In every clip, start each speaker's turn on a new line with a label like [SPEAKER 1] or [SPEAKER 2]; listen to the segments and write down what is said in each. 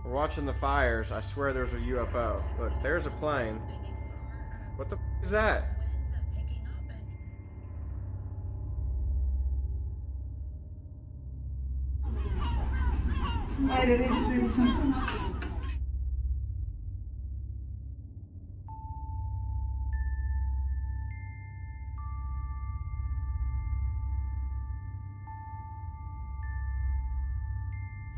[SPEAKER 1] We're watching the fires. I swear there's a UFO. Look, there's a plane. What the is that?
[SPEAKER 2] Why did it do something?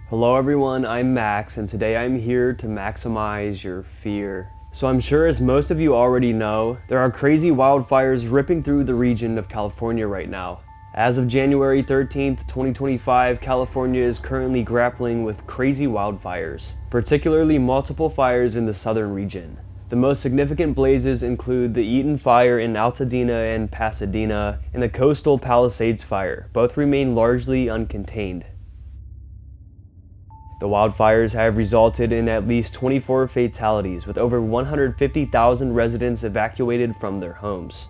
[SPEAKER 3] Hello everyone, I'm Max, and today I'm here to maximize your fear. So I'm sure as most of you already know, there are crazy wildfires ripping through the region of California right now. As of January 13th, 2025, California is currently grappling with crazy wildfires, particularly multiple fires in the southern region. The most significant blazes include the Eaton Fire in Altadena and Pasadena, and the Coastal Palisades Fire. Both remain largely uncontained. The wildfires have resulted in at least 24 fatalities, with over 150,000 residents evacuated from their homes.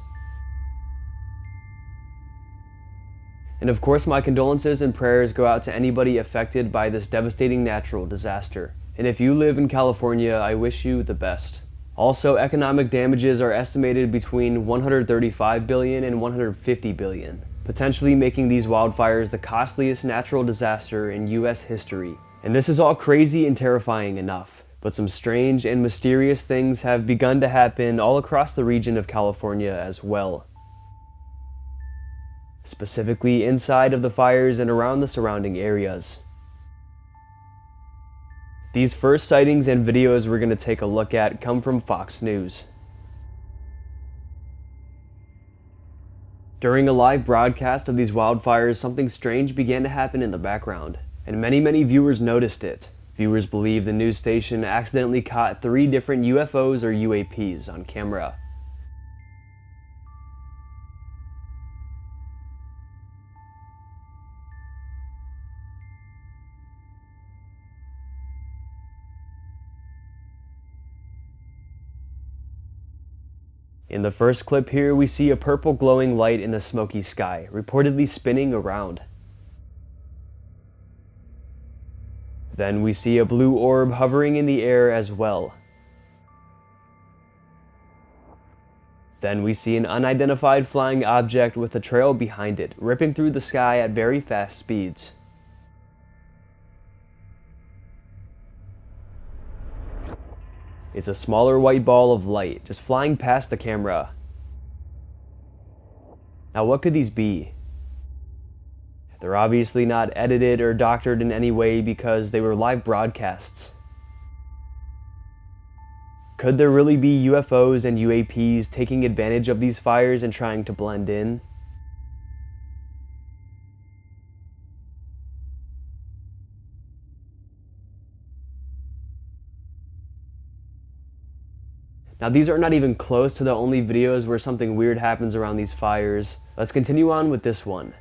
[SPEAKER 3] And of course, my condolences and prayers go out to anybody affected by this devastating natural disaster. And if you live in California, I wish you the best. Also, economic damages are estimated between $135 billion and $150 billion, potentially making these wildfires the costliest natural disaster in US history. And this is all crazy and terrifying enough, but some strange and mysterious things have begun to happen all across the region of California as well. Specifically inside of the fires and around the surrounding areas. These first sightings and videos we're going to take a look at come from Fox News. During a live broadcast of these wildfires, something strange began to happen in the background, and many viewers noticed it. Viewers believe the news station accidentally caught 3 different UFOs or UAPs on camera. In the first clip here, we see a purple glowing light in the smoky sky, reportedly spinning around. Then we see a blue orb hovering in the air as well. Then we see an unidentified flying object with a trail behind it, ripping through the sky at very fast speeds. It's a smaller white ball of light, just flying past the camera. Now what could these be? They're obviously not edited or doctored in any way because they were live broadcasts. Could there really be UFOs and UAPs taking advantage of these fires and trying to blend in? Now these are not even close to the only videos where something weird happens around these fires. Let's continue on with this one.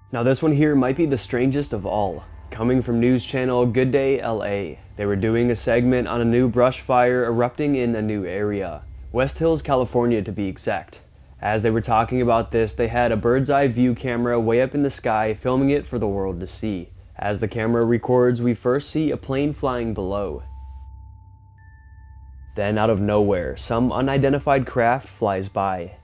[SPEAKER 3] Now this one here might be the strangest of all. Coming from news channel Good Day LA. They were doing a segment on a new brush fire erupting in a new area. West Hills, California to be exact. As they were talking about this, they had a bird's eye view camera way up in the sky filming it for the world to see. As the camera records, we first see a plane flying below. Then out of nowhere, some unidentified craft flies by.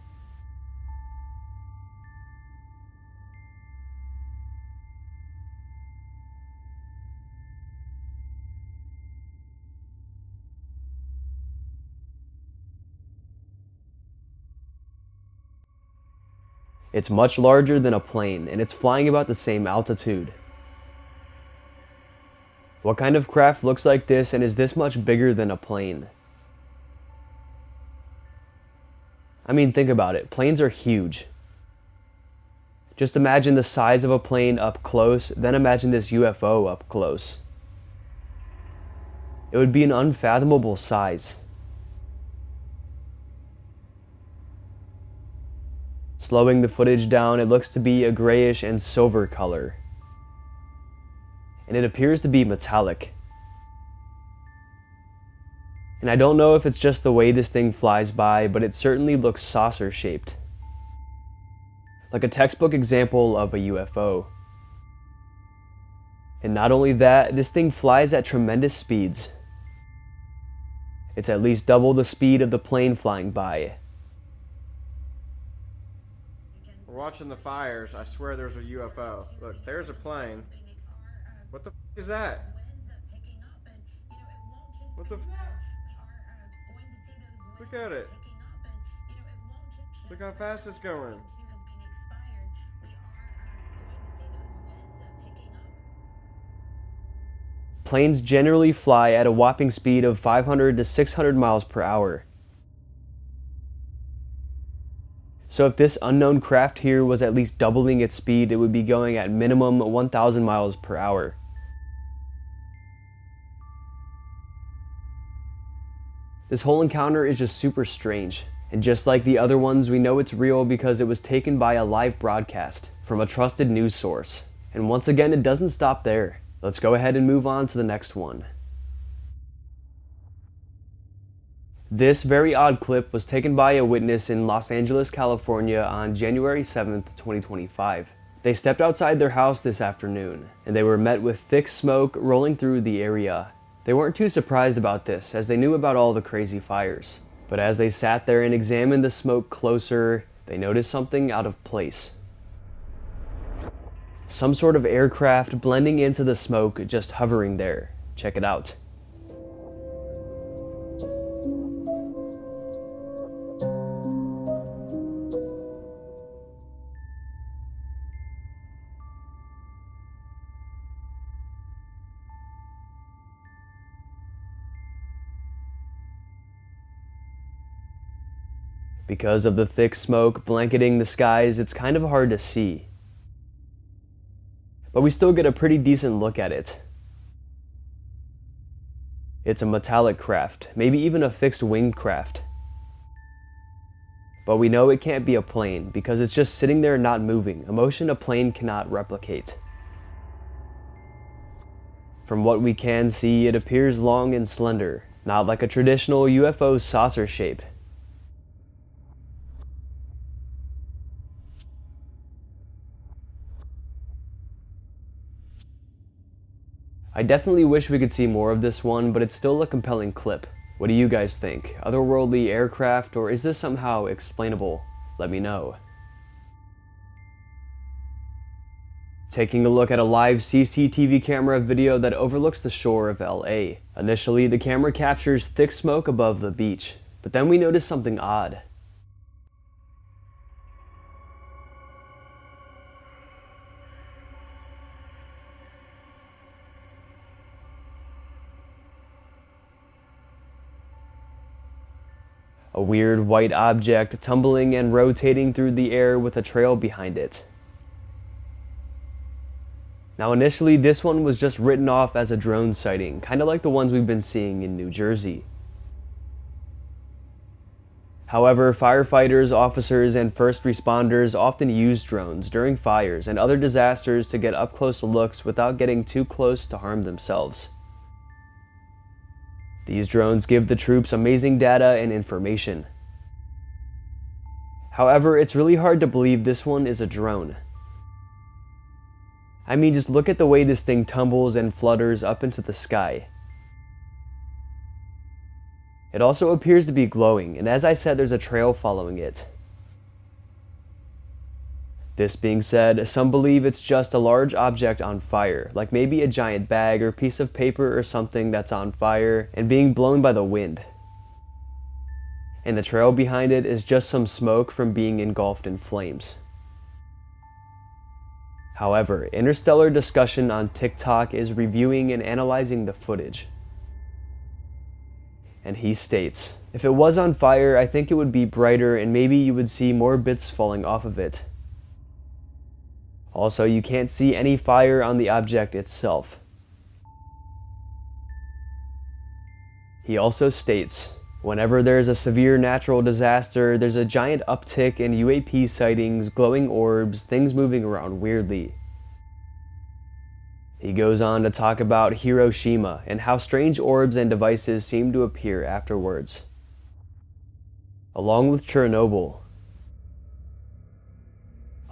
[SPEAKER 3] It's much larger than a plane, and it's flying about the same altitude. What kind of craft looks like this and is this much bigger than a plane? I mean, think about it. Planes are huge. Just imagine the size of a plane up close, then imagine this UFO up close. It would be an unfathomable size. Slowing the footage down, it looks to be a grayish and silver color. And it appears to be metallic. And I don't know if it's just the way this thing flies by, but it certainly looks saucer-shaped. Like a textbook example of a UFO. And not only that, this thing flies at tremendous speeds. It's at least double the speed of the plane flying by.
[SPEAKER 1] We're watching the fires. I swear there's a UFO. Look, there's a plane. What the f is that? What the f? Look at it. Look how fast it's going.
[SPEAKER 3] Planes generally fly at a whopping speed of 500 to 600 miles per hour. So if this unknown craft here was at least doubling its speed, it would be going at minimum 1,000 miles per hour. This whole encounter is just super strange. And just like the other ones, we know it's real because it was taken by a live broadcast from a trusted news source. And once again, it doesn't stop there. Let's go ahead and move on to the next one. This very odd clip was taken by a witness in Los Angeles, California on January 7th, 2025. They stepped outside their house this afternoon, and they were met with thick smoke rolling through the area. They weren't too surprised about this, as they knew about all the crazy fires. But as they sat there and examined the smoke closer, they noticed something out of place. Some sort of aircraft blending into the smoke, just hovering there. Check it out. Because of the thick smoke blanketing the skies, it's kind of hard to see. But we still get a pretty decent look at it. It's a metallic craft, maybe even a fixed-wing craft. But we know it can't be a plane because it's just sitting there not moving, a motion a plane cannot replicate. From what we can see, it appears long and slender, not like a traditional UFO saucer shape. I definitely wish we could see more of this one, but it's still a compelling clip. What do you guys think? Otherworldly aircraft, or is this somehow explainable? Let me know. Taking a look at a live CCTV camera video that overlooks the shore of LA. Initially, the camera captures thick smoke above the beach, but then we notice something odd. A weird white object tumbling and rotating through the air with a trail behind it. Now initially this one was just written off as a drone sighting, kind of like the ones we've been seeing in New Jersey. However, firefighters, officers, and first responders often use drones during fires and other disasters to get up close looks without getting too close to harm themselves. These drones give the troops amazing data and information. However, it's really hard to believe this one is a drone. I mean, just look at the way this thing tumbles and flutters up into the sky. It also appears to be glowing, and as I said, there's a trail following it. This being said, some believe it's just a large object on fire, like maybe a giant bag or piece of paper or something that's on fire and being blown by the wind. And the trail behind it is just some smoke from being engulfed in flames. However, Interstellar Discussion on TikTok is reviewing and analyzing the footage. And he states, if it was on fire, I think it would be brighter and maybe you would see more bits falling off of it. Also, you can't see any fire on the object itself. He also states, whenever there's a severe natural disaster, there's a giant uptick in UAP sightings, glowing orbs, things moving around weirdly. He goes on to talk about Hiroshima and how strange orbs and devices seem to appear afterwards. Along with Chernobyl.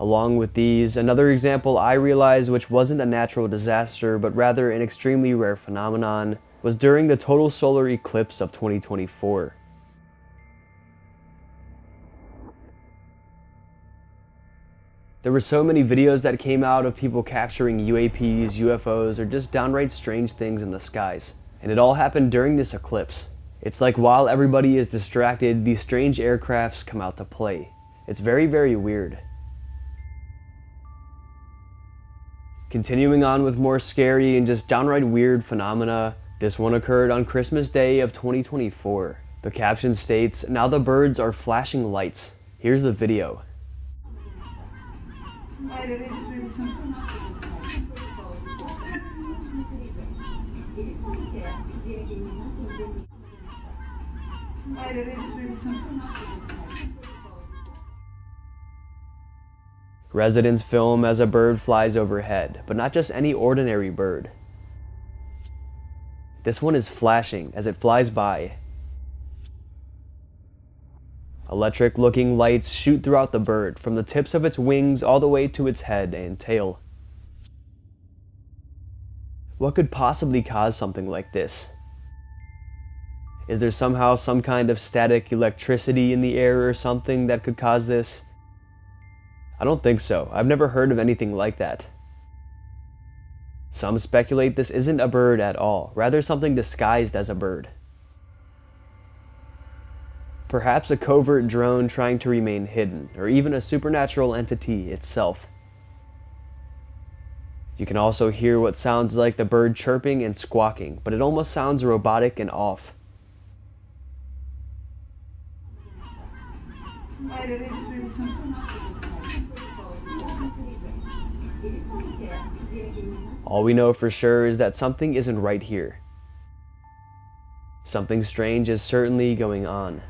[SPEAKER 3] Along with these, another example I realized which wasn't a natural disaster but rather an extremely rare phenomenon was during the total solar eclipse of 2024. There were so many videos that came out of people capturing UAPs, UFOs, or just downright strange things in the skies. And it all happened during this eclipse. It's like while everybody is distracted, these strange aircrafts come out to play. It's very, very weird. Continuing on with more scary and just downright weird phenomena, this one occurred on Christmas Day of 2024. The caption states, "Now the birds are flashing lights." Here's the video. Residents film as a bird flies overhead, but not just any ordinary bird. This one is flashing as it flies by. Electric-looking lights shoot throughout the bird, from the tips of its wings all the way to its head and tail. What could possibly cause something like this? Is there somehow some kind of static electricity in the air or something that could cause this? I don't think so. I've never heard of anything like that. Some speculate this isn't a bird at all, rather something disguised as a bird. Perhaps a covert drone trying to remain hidden, or even a supernatural entity itself. You can also hear what sounds like the bird chirping and squawking, but it almost sounds robotic and off. All we know for sure is that something isn't right here. Something strange is certainly going on.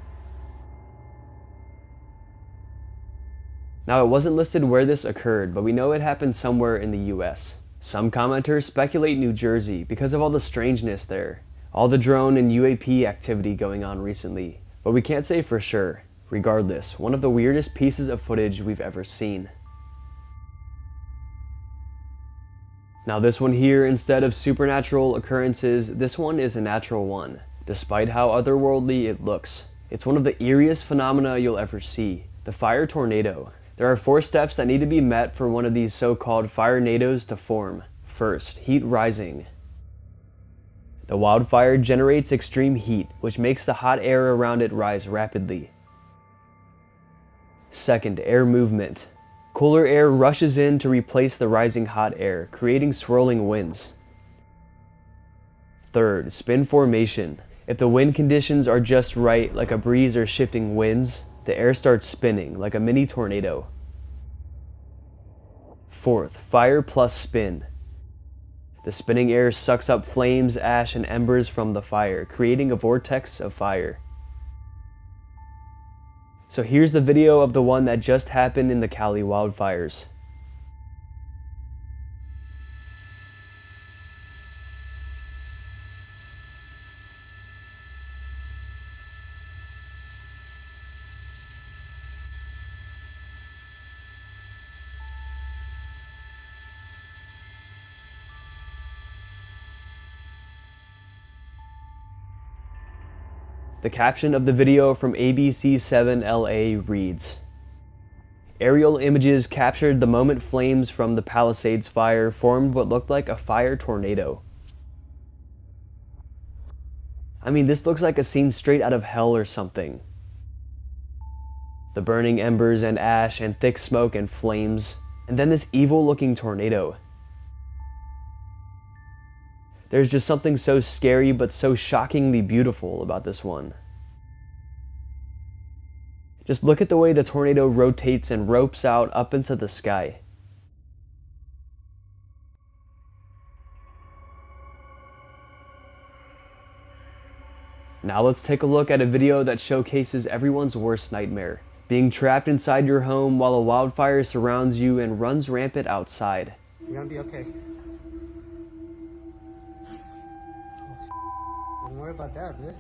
[SPEAKER 3] Now, it wasn't listed where this occurred, but we know it happened somewhere in the US. Some commenters speculate New Jersey because of all the strangeness there, all the drone and UAP activity going on recently, but we can't say for sure. Regardless, one of the weirdest pieces of footage we've ever seen. Now this one here, instead of supernatural occurrences, this one is a natural one, despite how otherworldly it looks. It's one of the eeriest phenomena you'll ever see, the fire tornado. There are 4 steps that need to be met for one of these so-called fire-nados to form. First, heat rising. The wildfire generates extreme heat, which makes the hot air around it rise rapidly. Second, air movement. Cooler air rushes in to replace the rising hot air, creating swirling winds. Third, spin formation. If the wind conditions are just right, like a breeze or shifting winds, the air starts spinning, like a mini tornado. Fourth, fire plus spin. The spinning air sucks up flames, ash, and embers from the fire, creating a vortex of fire. So here's the video of the one that just happened in the Cali Wildfires. The caption of the video from ABC7LA reads, "Aerial images captured the moment flames from the Palisades fire formed what looked like a fire tornado." I mean, this looks like a scene straight out of hell or something. The burning embers and ash and thick smoke and flames, and then this evil-looking tornado. There's just something so scary but so shockingly beautiful about this one. Just look at the way the tornado rotates and ropes out up into the sky. Now let's take a look at a video that showcases everyone's worst nightmare: being trapped inside your home while a wildfire surrounds you and runs rampant outside.
[SPEAKER 2] You're gonna be okay. Don't worry about that, dude.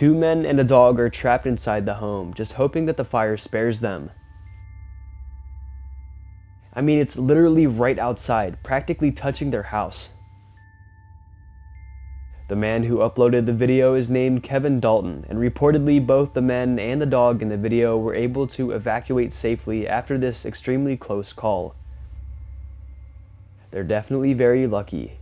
[SPEAKER 3] 2 men and a dog are trapped inside the home, just hoping that the fire spares them. I mean, it's literally right outside, practically touching their house. The man who uploaded the video is named Kevin Dalton, and reportedly both the men and the dog in the video were able to evacuate safely after this extremely close call. They're definitely very lucky.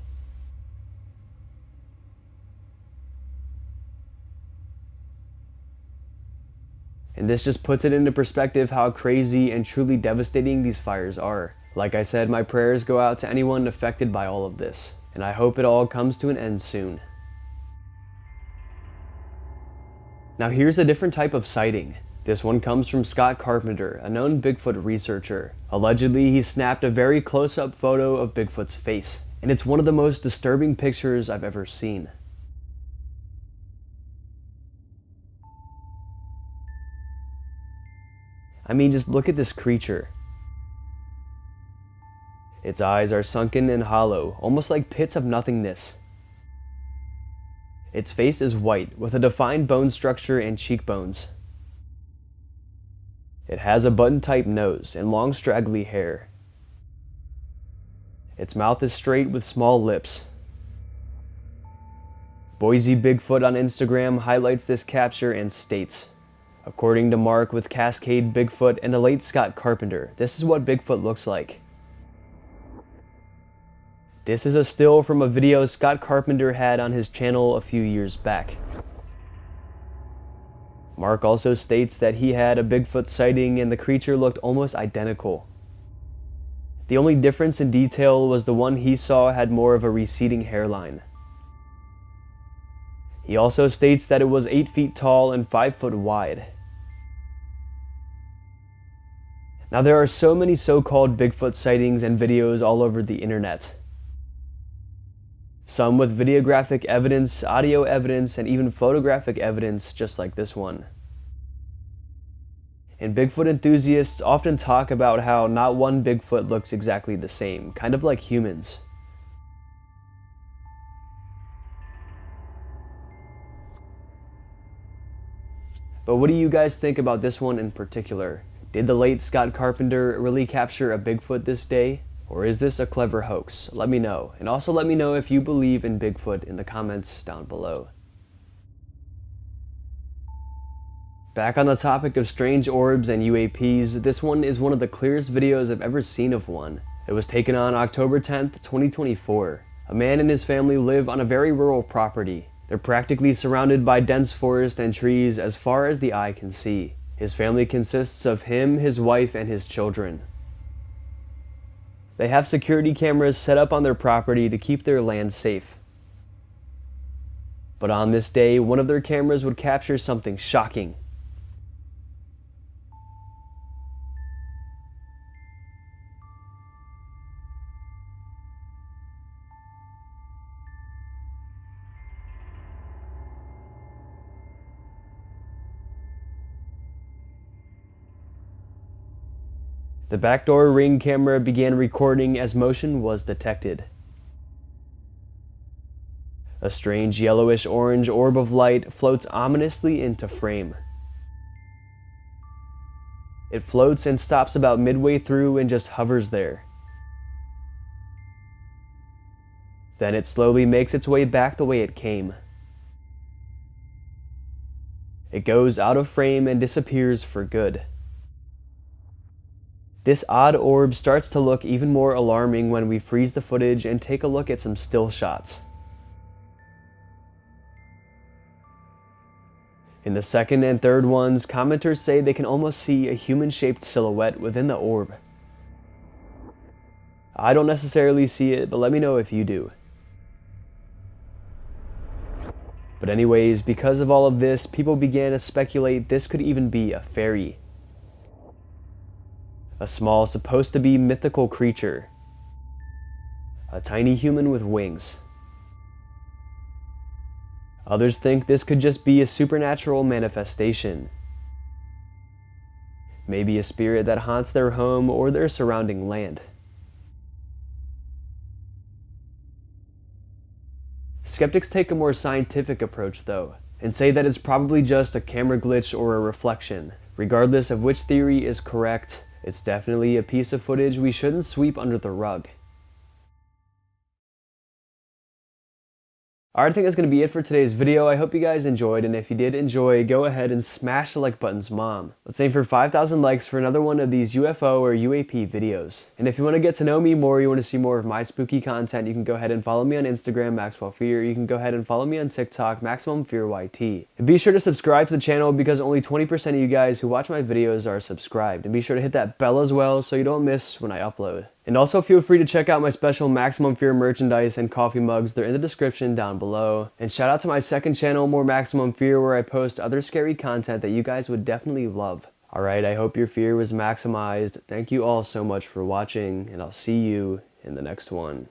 [SPEAKER 3] And this just puts it into perspective how crazy and truly devastating these fires are. Like I said, my prayers go out to anyone affected by all of this, and I hope it all comes to an end soon. Now here's a different type of sighting. This one comes from Scott Carpenter, a known Bigfoot researcher. Allegedly, he snapped a very close-up photo of Bigfoot's face, and it's one of the most disturbing pictures I've ever seen. I mean, just look at this creature. Its eyes are sunken and hollow, almost like pits of nothingness. Its face is white, with a defined bone structure and cheekbones. It has a button-type nose and long straggly hair. Its mouth is straight with small lips. Boise Bigfoot on Instagram highlights this capture and states, according to Mark with Cascade Bigfoot and the late Scott Carpenter, this is what Bigfoot looks like. This is a still from a video Scott Carpenter had on his channel a few years back. Mark also states that he had a Bigfoot sighting and the creature looked almost identical. The only difference in detail was the one he saw had more of a receding hairline. He also states that it was 8 feet tall and 5 foot wide. Now there are so many so-called Bigfoot sightings and videos all over the internet. Some with videographic evidence, audio evidence, and even photographic evidence just like this one. And Bigfoot enthusiasts often talk about how not one Bigfoot looks exactly the same, kind of like humans. But what do you guys think about this one in particular? Did the late Scott Carpenter really capture a Bigfoot this day? Or is this a clever hoax? Let me know. And also let me know if you believe in Bigfoot in the comments down below. Back on the topic of strange orbs and UAPs, this one is one of the clearest videos I've ever seen of one. It was taken on October 10th, 2024. A man and his family live on a very rural property. They're practically surrounded by dense forest and trees as far as the eye can see. His family consists of him, his wife, and his children. They have security cameras set up on their property to keep their land safe. But on this day, one of their cameras would capture something shocking. The backdoor ring camera began recording as motion was detected. A strange yellowish-orange orb of light floats ominously into frame. It floats and stops about midway through and just hovers there. Then it slowly makes its way back the way it came. It goes out of frame and disappears for good. This odd orb starts to look even more alarming when we freeze the footage and take a look at some still shots. In the second and third ones, commenters say they can almost see a human-shaped silhouette within the orb. I don't necessarily see it, but let me know if you do. But anyways, because of all of this, people began to speculate this could even be a fairy. A small, supposed to be mythical creature. A tiny human with wings. Others think this could just be a supernatural manifestation. Maybe a spirit that haunts their home or their surrounding land. Skeptics take a more scientific approach though. and say that it's probably just a camera glitch or a reflection. Regardless of which theory is correct, it's definitely a piece of footage we shouldn't sweep under the rug. Alright, I think that's going to be it for today's video. I hope you guys enjoyed, and if you did enjoy, go ahead and smash the like button's mom. Let's aim for 5,000 likes for another one of these UFO or UAP videos. And if you want to get to know me more, you want to see more of my spooky content, you can go ahead and follow me on Instagram, MaxwellFear. You can go ahead and follow me on TikTok, MaximumFearYT. And be sure to subscribe to the channel because only 20% of you guys who watch my videos are subscribed. And be sure to hit that bell as well so you don't miss when I upload. And also feel free to check out my special Maximum Fear merchandise and coffee mugs. They're in the description down below. And shout out to my second channel, More Maximum Fear, where I post other scary content that you guys would definitely love. Alright, I hope your fear was maximized. Thank you all so much for watching, and I'll see you in the next one.